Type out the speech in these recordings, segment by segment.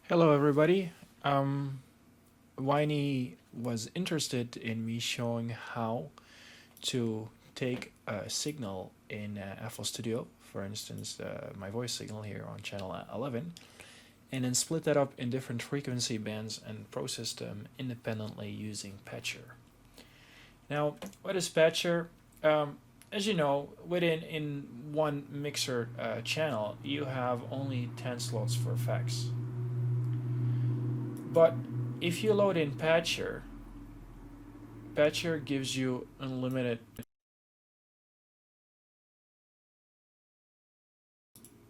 Hello, everybody. Um, Winey was interested in me showing how to take a signal in FL Studio, for instance, my voice signal here on channel 11, and then split that up in different frequency bands and process them independently using Patcher. Now, what is Patcher? As you know, within in one mixer channel, you have only 10 slots for effects. But if you load in Patcher, Patcher gives you unlimited.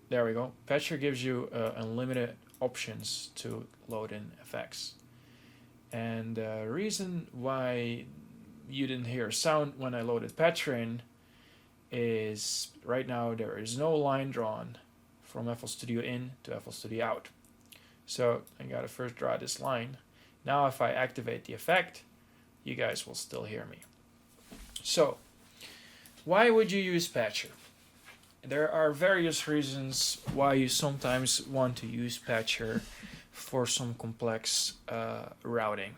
There we go. Patcher gives you unlimited options to load in effects. And the reason why you didn't hear sound when I loaded Patcher in is right now there is no line drawn from FL Studio in to FL Studio out. So I gotta first draw this line. Now if I activate the effect, you guys will still hear me. So why would you use Patcher? There are various reasons why you sometimes want to use Patcher for some complex routing.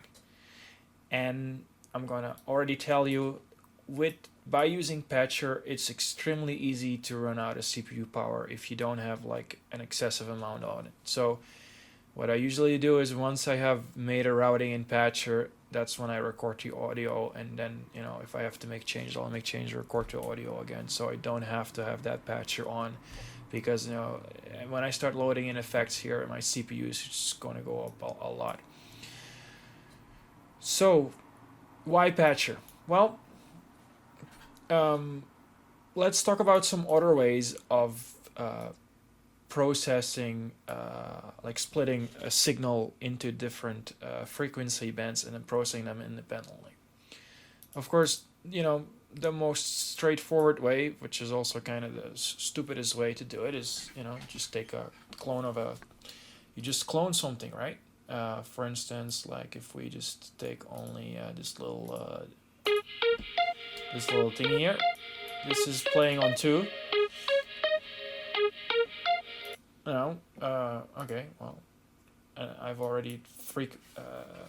And I'm gonna already tell you, by using Patcher, it's extremely easy to run out of CPU power if you don't have like an excessive amount on it. So what I usually do is once I have made a routing in Patcher, that's when I record the audio, and then if I have to make changes, I'll make changes, record the audio again, so I don't have to have that Patcher on, because when I start loading in effects here, my CPU is just going to go up a lot. So why Patcher? Well, let's talk about some other ways of processing, like splitting a signal into different frequency bands and then processing them independently. Of course, the most straightforward way, which is also kind of the stupidest way to do it, is just take a clone of you just clone something, right? For instance, like if we just take only this little thing here, this is playing on 2. No, okay, well, I've already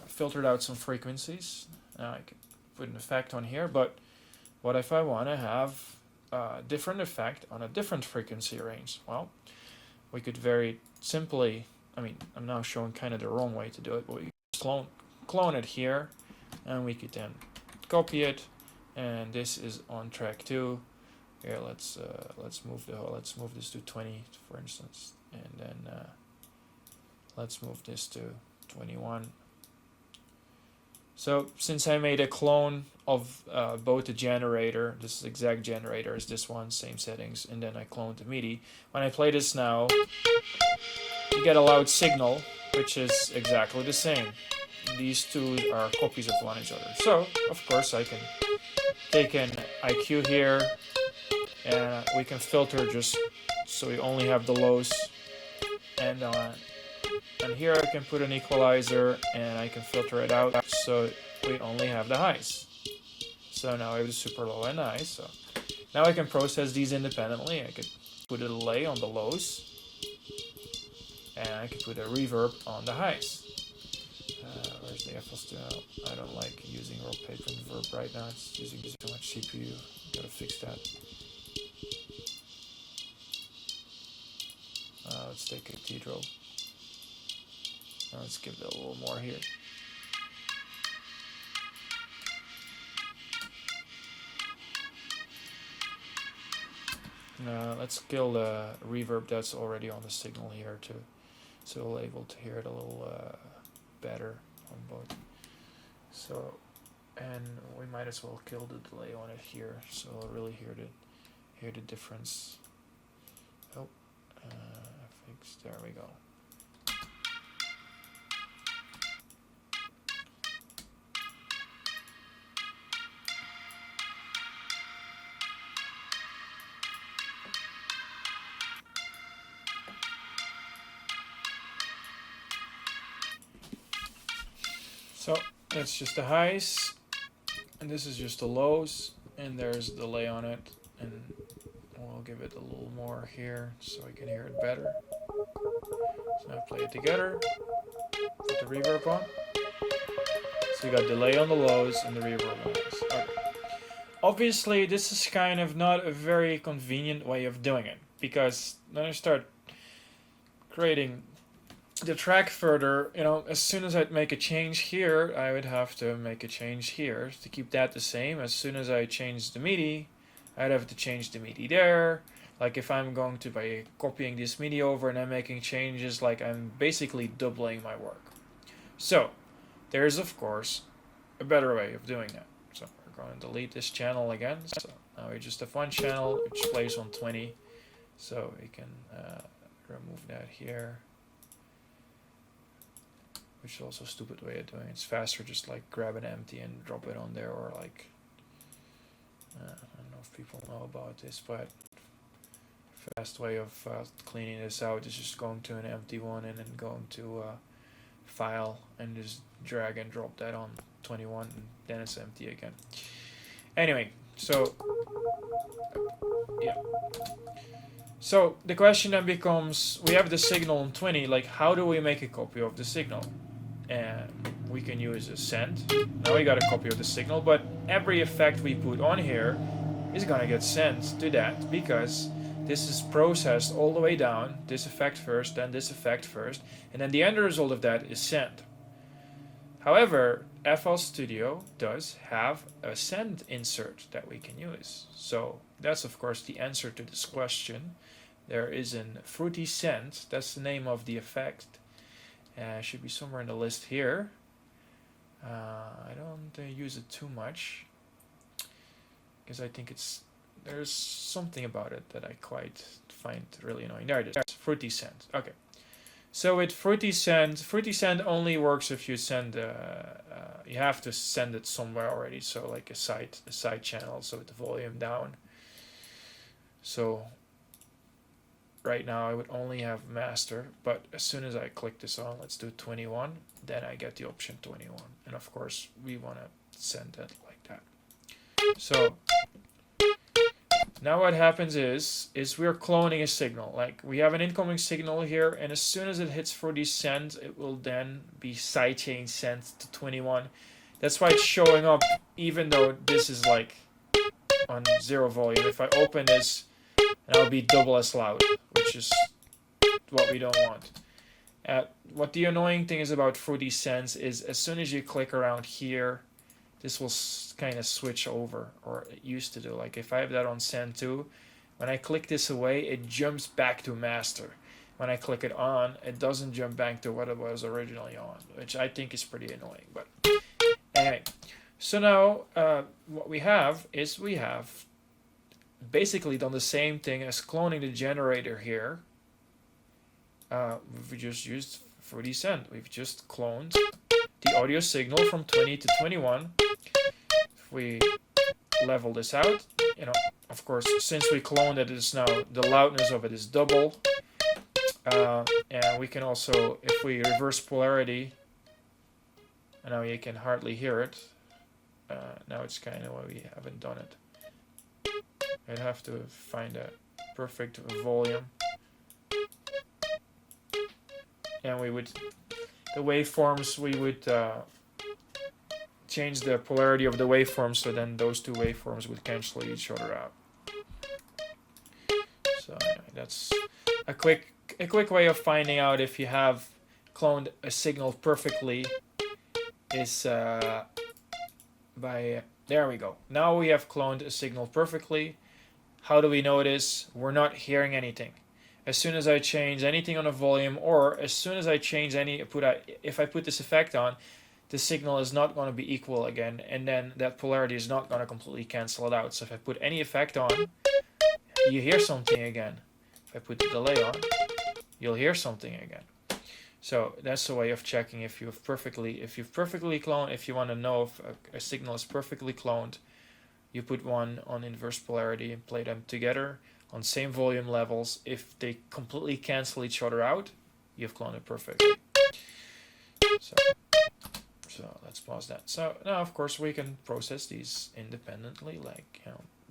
filtered out some frequencies. Now I can put an effect on here, but what if I want to have a different effect on a different frequency range? Well, we could very simply, I'm now showing kind of the wrong way to do it, but we could clone it here, and we could then copy it, and this is on track 2. Here, let's move this to 20, for instance, and then let's move this to 21. So since I made a clone of both the generator, this exact generator is this one, same settings, and then I cloned the MIDI. When I play this now, you get a loud signal, which is exactly the same. These two are copies of one each other. So, of course, I can take an IQ here, and we can filter just so we only have the lows, and here I can put an equalizer, and I can filter it out so we only have the highs. So now I have the super low and high. So now I can process these independently. I could put a delay on the lows, and I could put a reverb on the highs. Where's the FL Studio? I don't like using raw paper and reverb right now. It's using too much CPU. Gotta fix that. Let's take Cathedral. Now let's give it a little more here. Let's kill the reverb that's already on the signal here too, so we'll able to hear it a little better on both. So, and we might as well kill the delay on it here, so we'll really hear the difference. Oh, fix. There we go. So that's just the highs, and this is just the lows, and there's a delay on it, and we'll give it a little more here so I can hear it better. So Now play it together. Put the reverb on. So you got delay on the lows and the reverb on the highs. Okay. Obviously, this is kind of not a very convenient way of doing it, because when I start creating the track further, as soon as I'd make a change here, I would have to make a change here to keep that the same. As soon as I change the MIDI, I'd have to change the MIDI there. Like if I'm going to by copying this MIDI over and I'm making changes, like I'm basically doubling my work. So there is of course a better way of doing that. So we're going to delete this channel again. So now we just have one channel which plays on 20. So we can remove that here. Which is also a stupid way of doing it. It's faster just like grab an empty and drop it on there, or like I don't know if people know about this, but fast way of cleaning this out is just going to an empty one and then going to file and just drag and drop that on 21 and then it's empty again. Anyway, so yeah. So the question then becomes, we have the signal on 20, like how do we make a copy of the signal? And we can use a send. Now we got a copy of the signal, but every effect we put on here is gonna get sent to that, because this is processed all the way down, this effect first, then this effect first, and then the end result of that is sent. However, FL Studio does have a send insert that we can use. So that's of course the answer to this question. There is a Fruity Send, that's the name of the effect. Should be somewhere in the list here. I don't use it too much, because I think there's something about it that I quite find really annoying. There it is, Fruity Send. Okay. So with Fruity Send only works if you send, you have to send it somewhere already. So like a side channel, so with the volume down. So right now I would only have master, but as soon as I click this on, let's do 21, then I get the option 21. And of course we want to send it like that. So now what happens is we're cloning a signal. Like we have an incoming signal here, and as soon as it hits for the send, it will then be sidechain sent to 21. That's why it's showing up even though this is like on 0 volume. If I open this, and I'll be double as loud, which is what we don't want. What the annoying thing is about Fruity Sends is as soon as you click around here, this will kind of switch over, or it used to do. Like if I have that on send 2, when I click this away, it jumps back to master. When I click it on, it doesn't jump back to what it was originally on, which I think is pretty annoying. But anyway, so now what we have is we have basically done the same thing as cloning the generator here. We've just used Fruity Send. We've just cloned the audio signal from 20 to 21. If we level this out, of course, since we cloned it, it's now the loudness of it is double. And we can also, if we reverse polarity, and now you can hardly hear it. Now it's kind of why we haven't done it. I'd have to find a perfect volume. And we would, the waveforms, we would change the polarity of the waveforms, so then those two waveforms would cancel each other out. So anyway, that's a quick way of finding out if you have cloned a signal perfectly is by, there we go. Now we have cloned a signal perfectly. How do we know this? We're not hearing anything. As soon as I change anything on a volume, or as soon as I change if I put this effect on, the signal is not going to be equal again, and then that polarity is not going to completely cancel it out. So if I put any effect on, you hear something again. If I put the delay on, you'll hear something again. So that's a way of checking if you've perfectly cloned. If you want to know if a signal is perfectly cloned, you put one on inverse polarity and play them together on same volume levels. If they completely cancel each other out, you've cloned it perfectly. So let's pause that. So now, of course, we can process these independently, like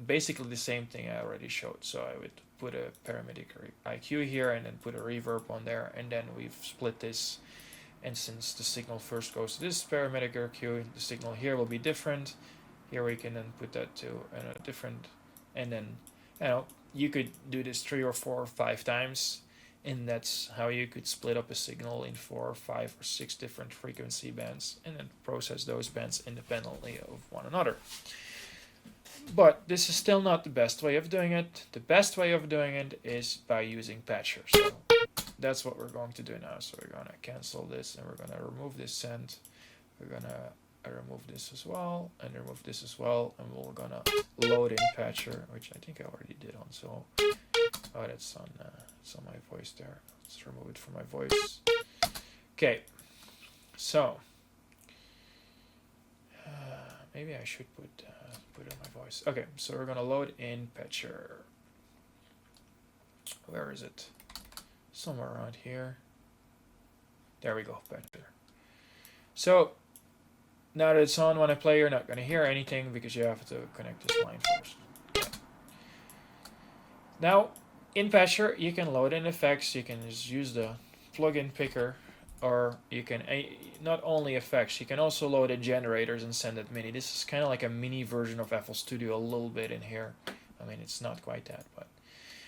basically the same thing I already showed. So I would put a parametric IQ here and then put a reverb on there, and then we've split this. And since the signal first goes to this parametric IQ, the signal here will be different. Here we can then put that to a different, and then you could do this 3 or 4 or 5 times, and that's how you could split up a signal in 4 or 5 or 6 different frequency bands, and then process those bands independently of one another. But this is still not the best way of doing it. The best way of doing it is by using Patcher. So that's what we're going to do now. So we're going to cancel this, and we're going to remove this send. We're going to remove this as well, and remove this as well, and we're going to load in Patcher, which I think I already did on. So, oh, that's on my voice there. Let's remove it from my voice. Okay, so maybe I should put it on my voice. Okay, so we're gonna load in Patcher. Where is it? Somewhere around here. There we go, Patcher. So now that it's on, when I play, you're not gonna hear anything because you have to connect this line first. Okay. Now in Patcher, you can load in effects. You can just use the plugin picker, or you can not only effects, you can also load in generators and send it MIDI. This is kind of like a mini version of FL Studio a little bit in here. I mean, it's not quite that, but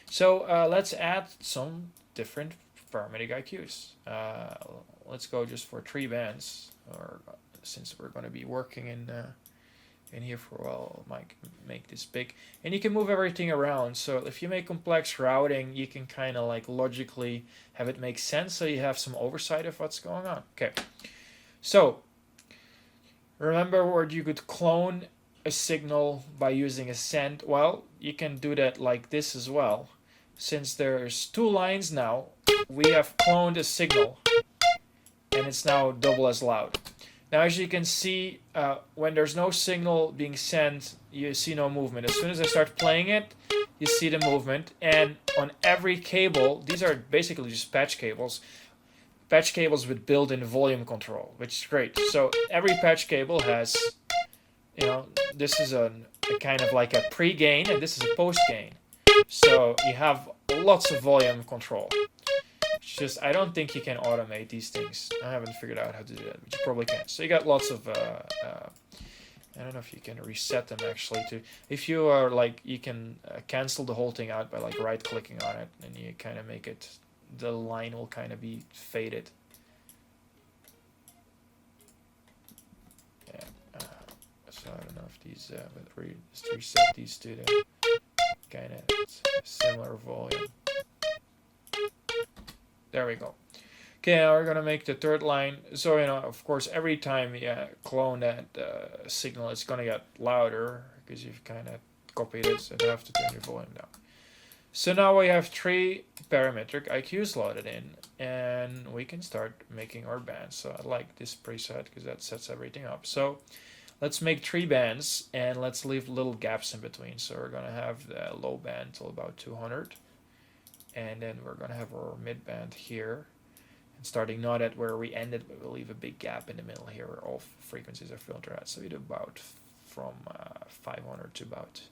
so let's add some different parametric IQs. Let's go just for 3 bands, or since we're going to be working in here for a while, I might make this big, and you can move everything around. So if you make complex routing, you can kind of like logically have it make sense, so you have some oversight of what's going on. Okay, so remember where you could clone a signal by using a send? Well, you can do that like this as well. Since there's 2 lines now, we have cloned a signal, and it's now double as loud. Now, as you can see, when there's no signal being sent, you see no movement. As soon as I start playing it, you see the movement. And on every cable, these are basically just patch cables with built-in volume control, which is great. So every patch cable has, this is a kind of like a pre-gain, and this is a post-gain. So you have lots of volume control. It's just, I don't think you can automate these things. I haven't figured out how to do that, but you probably can. So you got lots of, I don't know if you can reset them actually too. If you are like, you can cancel the whole thing out by like right-clicking on it, and you kind of make it, the line will kind of be faded. Yeah. So I don't know if these, but just reset these to the kind of similar volume. There we go. Okay, now we're gonna make the 3rd line. So of course, every time you clone that signal, it's gonna get louder because you've kind of copied it. So you have to turn your volume down. So now we have 3 parametric IQs loaded in, and we can start making our bands. So I like this preset because that sets everything up. So let's make 3 bands, and let's leave little gaps in between. So we're gonna have the low band till about 200. And then we're going to have our mid band here, and starting not at where we ended, but we'll leave a big gap in the middle here where all frequencies are filtered at. So we do about from 500 to about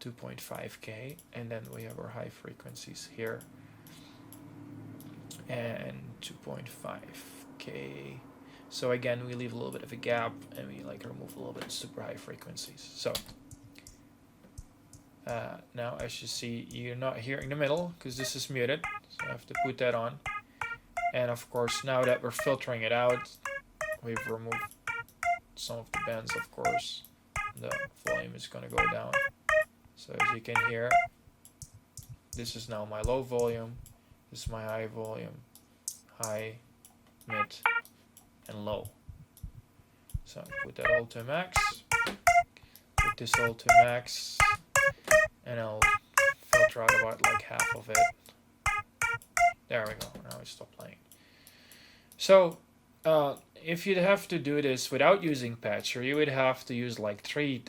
2.5k, and then we have our high frequencies here, and 2.5k. So again, we leave a little bit of a gap, and we like remove a little bit of super high frequencies. So now, as you see, you're not hearing the middle because this is muted, so I have to put that on. And of course, now that we're filtering it out, we've removed some of the bands. Of course, the volume is going to go down. So as you can hear, this is now my low volume, this is my high volume, high, mid, and low. So put that all to max, put this all to max, and I'll filter out about like half of it. There we go. Now I stop playing. So if you'd have to do this without using Patcher, you would have to use like 3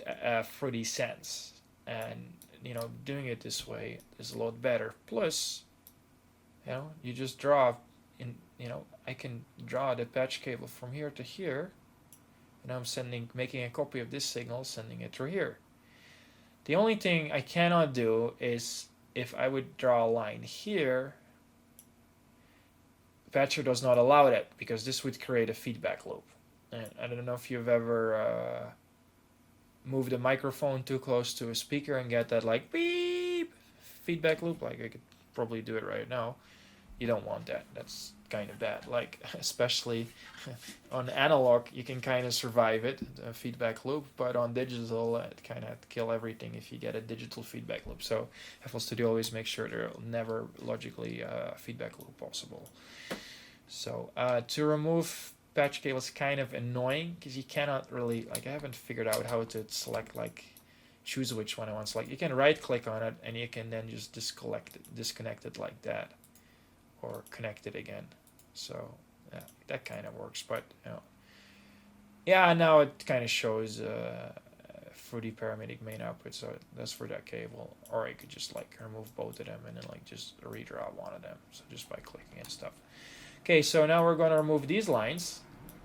fruity sends, and doing it this way is a lot better. Plus, you just draw in. I can draw the patch cable from here to here, and I'm making a copy of this signal, sending it through here. The only thing I cannot do is if I would draw a line here, Patcher does not allow that because this would create a feedback loop. And I don't know if you've ever moved a microphone too close to a speaker and get that like beep feedback loop. Like I could probably do it right now. You don't want that. That's kind of bad. Like especially on analog, you can kind of survive it, a feedback loop, but on digital, it kind of kill everything if you get a digital feedback loop. So FL Studio always makes sure there's never logically feedback loop possible. So to remove patch cable is kind of annoying because you cannot really, like I haven't figured out how to select, like choose which one I want to select. You can right click on it and you can then just disconnect it like that, or connect it again. So yeah, that kind of works, but you know, yeah, now it kind of shows for the paramedic main output, so that's for that cable. Or I could just like remove both of them and then like just redraw one of them, so just by clicking and stuff. Okay, so now we're going to remove these lines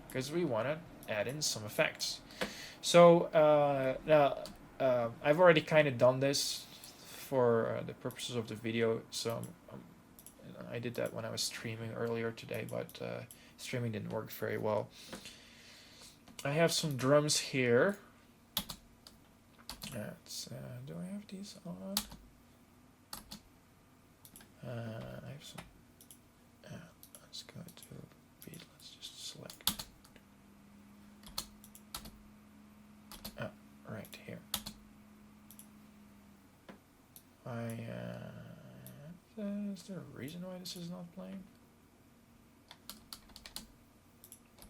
because we want to add in some effects. So now I've already kind of done this for the purposes of the video, so I did that when I was streaming earlier today, but streaming didn't work very well. I have some drums here. Do I have these on? I have some. Let's go to beat. Let's just select. Right here. Is there a reason why this is not playing?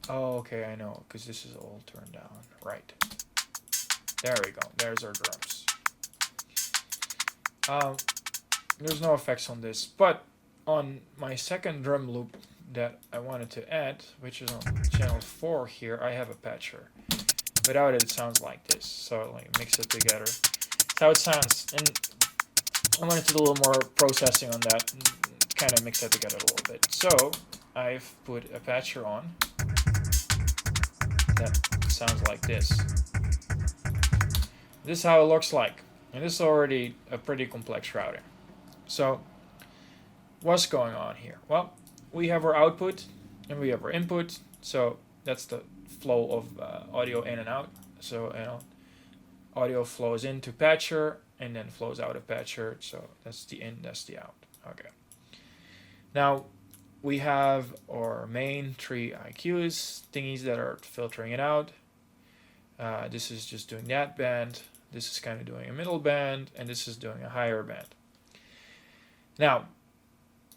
Oh, okay, I know, because this is all turned down. Right. There we go. There's our drums. There's no effects on this, but on my second drum loop that I wanted to add, which is on channel 4 here, I have a patcher. Without it, it sounds like this. So like mix it together. That's how it sounds. And I wanted to do a little more processing on that and kind of mix that together a little bit. So I've put a patcher on that sounds like this. This is how it looks like. And this is already a pretty complex routing. So what's going on here? Well, we have our output and we have our input. So that's the flow of audio in and out. So you know, audio flows into patcher and then flows out of patcher. So that's the in, that's the out. Okay. Now we have our main 3 IQs, thingies that are filtering it out. This is just doing that band. This is kind of doing a middle band, and this is doing a higher band. Now,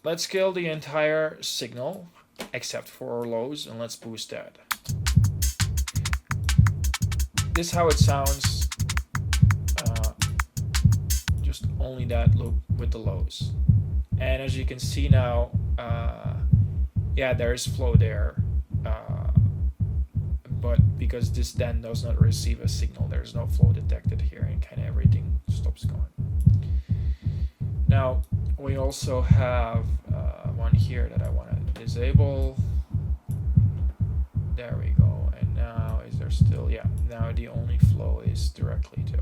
let's scale the entire signal except for our lows, and let's boost that. This is how it sounds. Just only that loop with the lows. And as you can see now, yeah, there is flow there. But because this then does not receive a signal, there's no flow detected here, and kind of everything stops going. Now, we also have one here that I want to disable. There we go. And now, is there still? Yeah, now the only flow is directly to.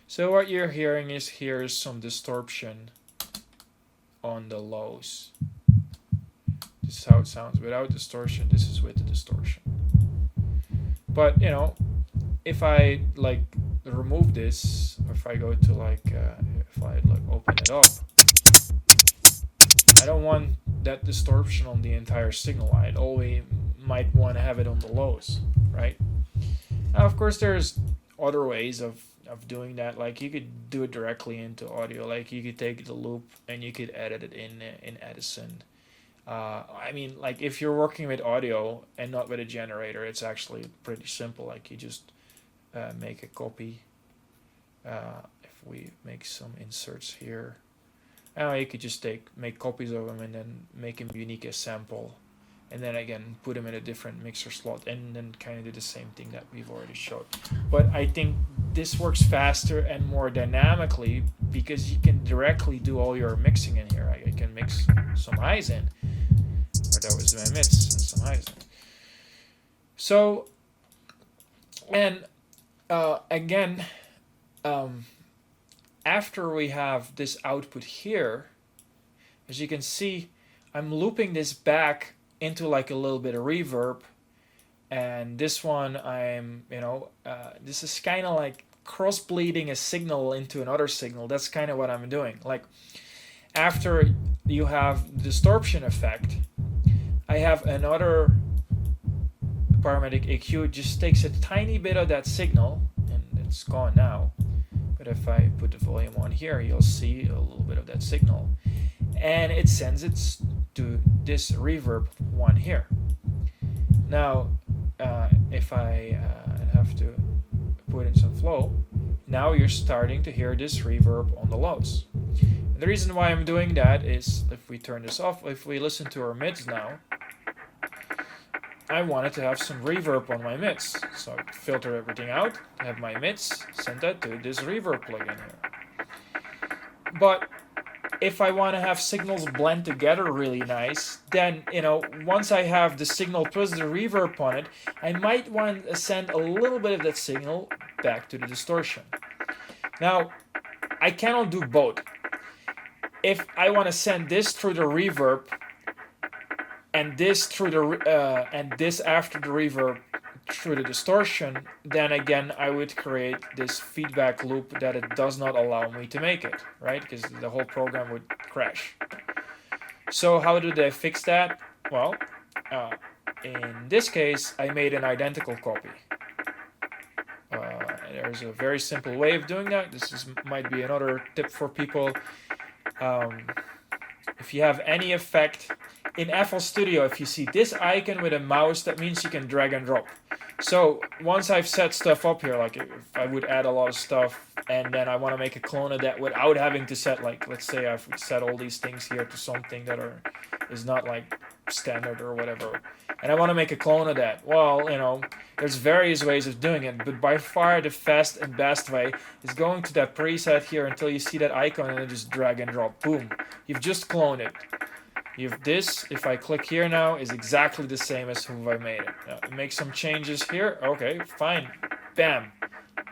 So what you're hearing is here's some distortion on the lows. This is how it sounds without distortion. This is with the distortion. But you know, if I like remove this, or if I go to like, if I like open it up, I don't want that distortion on the entire signal. I always might want to have it on the lows, right? Now, of course, there's other ways of doing that. Like you could do it directly into audio. Like you could take the loop and you could edit it in Edison. I mean, like if you're working with audio and not with a generator, it's actually pretty simple. Like you just make a copy. If we make some inserts here, you could just make copies of them and then make them unique as sample, and then again put them in a different mixer slot, and then kind of do the same thing that we've already showed. But I think this works faster and more dynamically because you can directly do all your mixing in here. I can mix some highs in. Or that was my mids and some highs. So, and again, after we have this output here, as you can see, I'm looping this back into like a little bit of reverb, and this one this is kind of like cross-bleeding a signal into another signal. That's kind of what I'm doing. Like after you have distortion effect, I have another parametric EQ. It just takes a tiny bit of that signal, and it's gone now. But if I put the volume on here, you'll see a little bit of that signal, and it sends it to this reverb one here. Now, if I have to put in some flow, now you're starting to hear this reverb on the lows. And the reason why I'm doing that is, if we turn this off, if we listen to our mids now, I wanted to have some reverb on my mids. So I filter everything out, have my mids, send that to this reverb plugin here. But if I want to have signals blend together really nice, then, once I have the signal plus the reverb on it, I might want to send a little bit of that signal back to the distortion. Now, I cannot do both. If I want to send this through the reverb and this through the and this after the reverb through the distortion, then again I would create this feedback loop that it does not allow me to make it, right? Because the whole program would crash. So how did I fix that? Well, in this case, I made an identical copy. There's a very simple way of doing that. This might be another tip for people. If you have any effect in FL Studio, if you see this icon with a mouse, that means you can drag and drop. So once I've set stuff up here, like if I would add a lot of stuff and then I want to make a clone of that without having to set, like, let's say I've set all these things here to something that is not like standard or whatever, and I want to make a clone of that. Well, there's various ways of doing it, but by far the fast and best way is going to that preset here until you see that icon and then just drag and drop. Boom. You've just cloned it. You've this, if I click here now, is exactly the same as who I made it. Now, make some changes here. Okay, fine. Bam.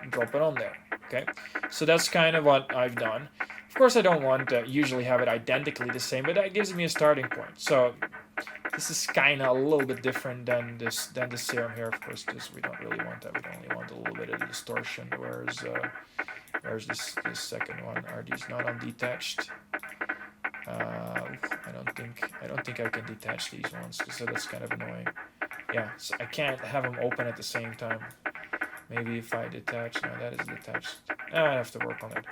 Drop it on there. Okay, so that's kind of what I've done. Of course, I don't want to usually have it identically the same, but that gives me a starting point. So this is kind of a little bit different than the serum here, of course, because we don't really want that. We only want a little bit of the distortion. Where's this second one? Are these not undetached? I don't think I can detach these ones, so that's kind of annoying. Yeah, so I can't have them open at the same time. Maybe if I detach, no, that is detached. I have to work on it.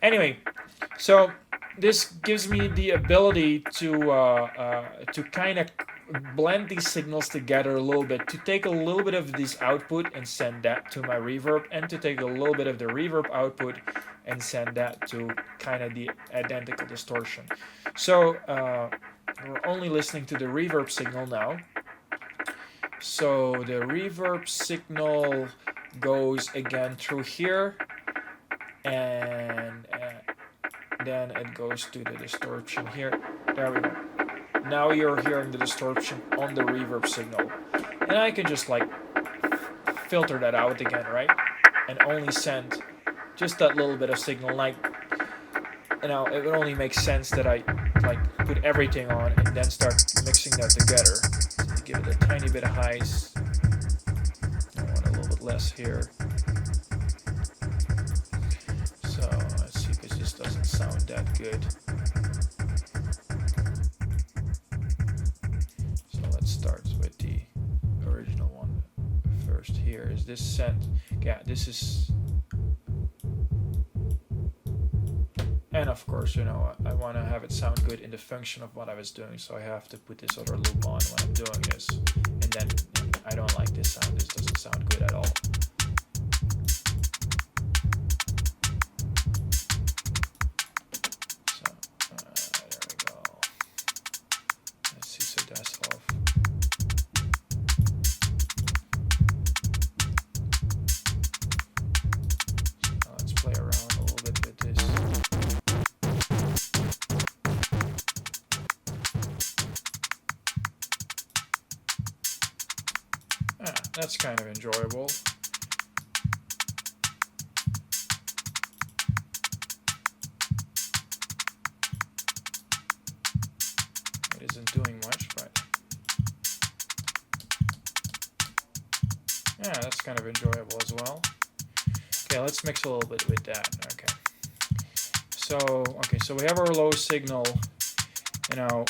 Anyway, so this gives me the ability to kind of blend these signals together a little bit, to take a little bit of this output and send that to my reverb, and to take a little bit of the reverb output and send that to kind of the identical distortion. So we're only listening to the reverb signal now. So the reverb signal goes again through here, and then it goes to the distortion here. There we go. Now you're hearing the distortion on the reverb signal. And I can just like filter that out again, right? And only send just that little bit of signal. Like, it would only make sense that I like put everything on and then start mixing that together. So give it a tiny bit of highs. I want a little bit less here. So let's see if it just doesn't sound that good. So let's start with the original one first. Here is this sent. Yeah, this is. And of course, I want to have it sound good in the function of what I was doing, so I have to put this other loop on when I'm doing this. And then I don't like this sound. This doesn't sound good at all. So, there we go. Let's see, so that's off. So now let's play around a little bit with this. That's kind of enjoyable. Yeah, that's kind of enjoyable as well. Okay, let's mix a little bit with that. Okay. So we have our low signal. You know,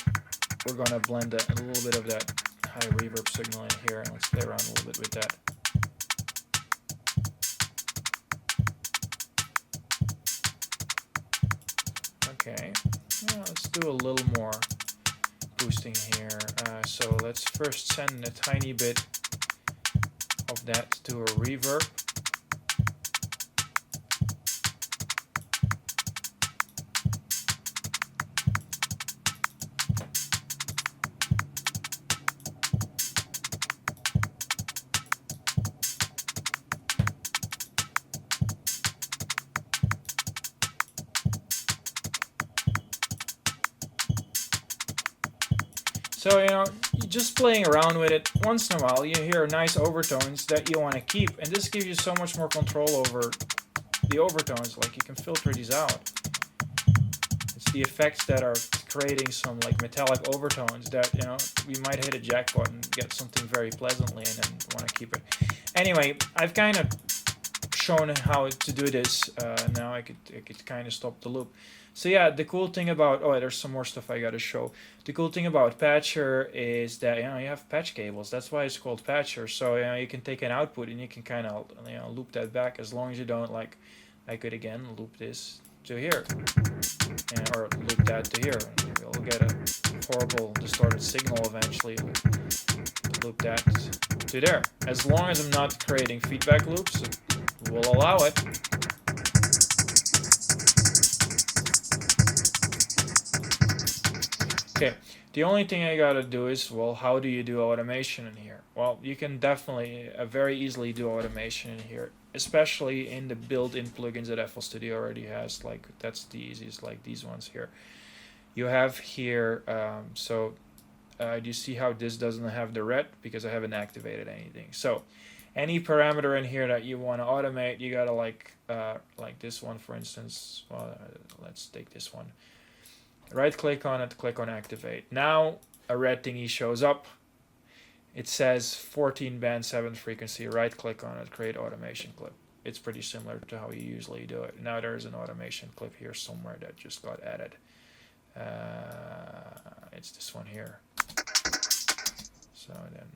we're gonna blend a little bit of that high reverb signal in here, and let's play around a little bit with that. Okay, yeah, let's do a little more boosting here. So let's first send a tiny bit of that to a reverb. So, you know, just playing around with it, once in a while you hear nice overtones that you want to keep, and this gives you so much more control over the overtones. Like, you can filter these out. It's the effects that are creating some like metallic overtones that, you know, we might hit a jackpot and get something very pleasantly and then want to keep it. Anyway, I've kind of shown how to do this. Now I could kind of stop the loop. So yeah, the cool thing about, oh, there's some more stuff I gotta show. The cool thing about Patcher is that, you know, you have patch cables. That's why it's called Patcher. So, you know, you can take an output and you can kind of, you know, loop that back, as long as you don't, like, I could again loop this to here, or loop that to here. We'll get a horrible distorted signal eventually. Loop that to there. As long as I'm not creating feedback loops, it will allow it. Okay, the only thing I gotta do is, well, how do you do automation in here? Well, you can definitely very easily do automation in here, especially in the built-in plugins that FL Studio already has. Like, that's the easiest, like these ones here. You have here, do you see how this doesn't have the red? Because I haven't activated anything. So any parameter in here that you want to automate, you gotta like this one, for instance. Well, let's take this one. Right click on it, click on activate. Now a red thingy shows up. It says 14 band 7th frequency. Right click on it, create automation clip. It's pretty similar to how you usually do it. Now there's an automation clip here somewhere that just got added. It's this one here. So then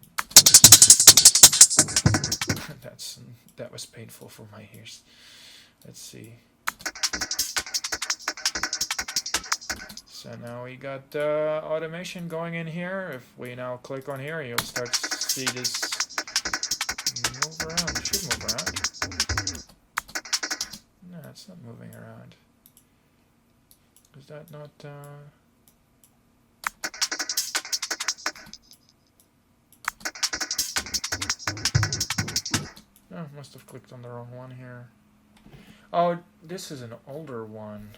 that was painful for my ears. Let's see. So now we got automation going in here. If we now click on here, you'll start to see this move around. It should move around. No, it's not moving around. Is that not... Oh, must have clicked on the wrong one here. Oh, this is an older one.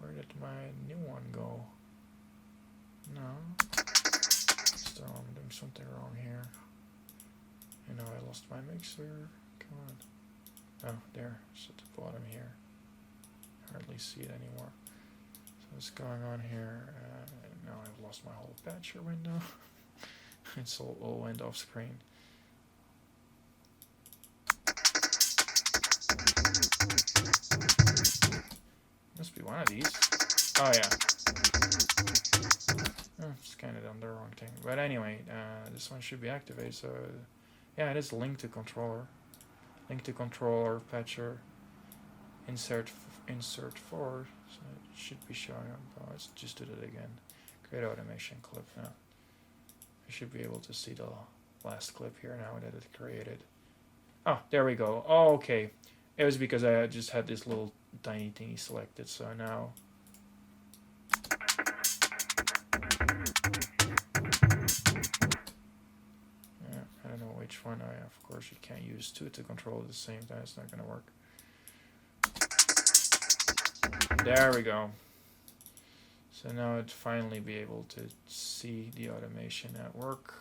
Where did my new one go? No. Still, I'm doing something wrong here. You know, I lost my mixer. Come on. Oh, there. It's at the bottom here. Hardly see it anymore. So what's going on here? Now I've lost my whole patcher window. It's all went off screen. Must be one of these. Oh yeah. Oh, it's kind of done the wrong thing. But anyway, this one should be activated. So yeah, it is linked to controller. Link to controller, patcher, insert forward. So it should be showing up. Oh, let's just do that again. Create automation clip. Now I should be able to see the last clip here now that it's created. Oh, there we go. Oh, okay. It was because I just had this little tiny thingy selected. So now I don't know which one. Of course, you can't use two to control at the same time. It's not going to work. There we go. So now it'd finally be able to see the automation at work.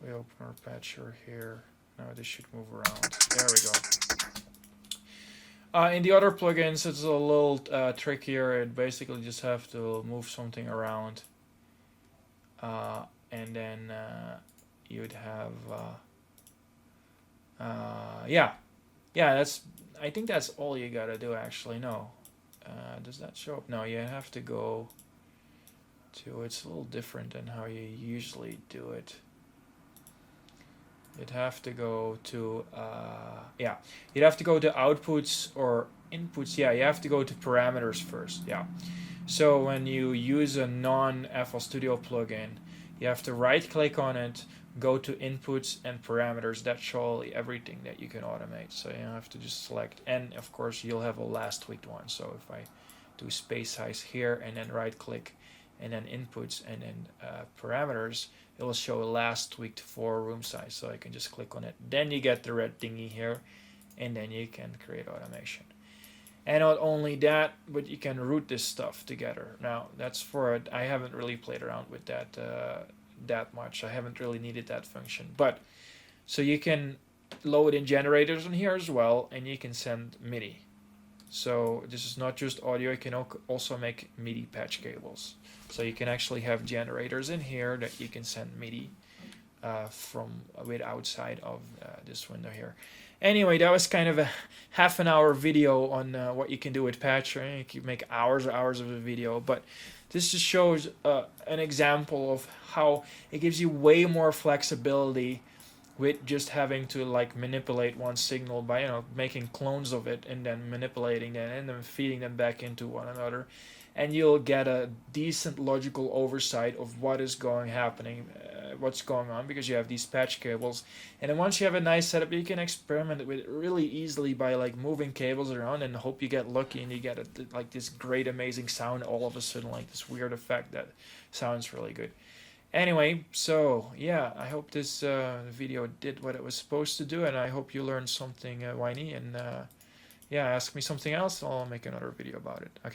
We open our patcher here. Now this should move around. There we go. In the other plugins, it's a little trickier. It basically just have to move something around, and then you'd have yeah, I think that's all you gotta do actually. No, does that show up? No, you have to go to, it's a little different than how you usually do it. You'd have to go to yeah, you'd have to go to outputs or inputs. Yeah, you have to go to parameters first. Yeah, so when you use a non-FL Studio plugin, you have to right click on it, go to inputs and parameters. That show everything that you can automate. So you have to just select, and of course you'll have a last tweaked one. So if I do space size here and then right click and then inputs and then parameters, it will show a last tweaked for room size. So I can just click on it. Then you get the red thingy here, and then you can create automation. And not only that, but you can route this stuff together. Now that's for it. I haven't really played around with that that much. I haven't really needed that function. But so you can load in generators on here as well, and you can send MIDI. So this is not just audio. You can also make MIDI patch cables. So you can actually have generators in here that you can send MIDI from with outside of this window here. Anyway, that was kind of a half an hour video on what you can do with Patcher. You can make hours and hours of a video, but this just shows an example of how it gives you way more flexibility with just having to like manipulate one signal by making clones of it and then manipulating them and then feeding them back into one another, and you'll get a decent logical oversight of what is what's going on, because you have these patch cables. And then once you have a nice setup, you can experiment with it really easily by like moving cables around and hope you get lucky and you get like this great amazing sound all of a sudden, like this weird effect that sounds really good. Anyway, so yeah, I hope this video did what it was supposed to do, and I hope you learned something whiny, and yeah, ask me something else, I'll make another video about it. Okay.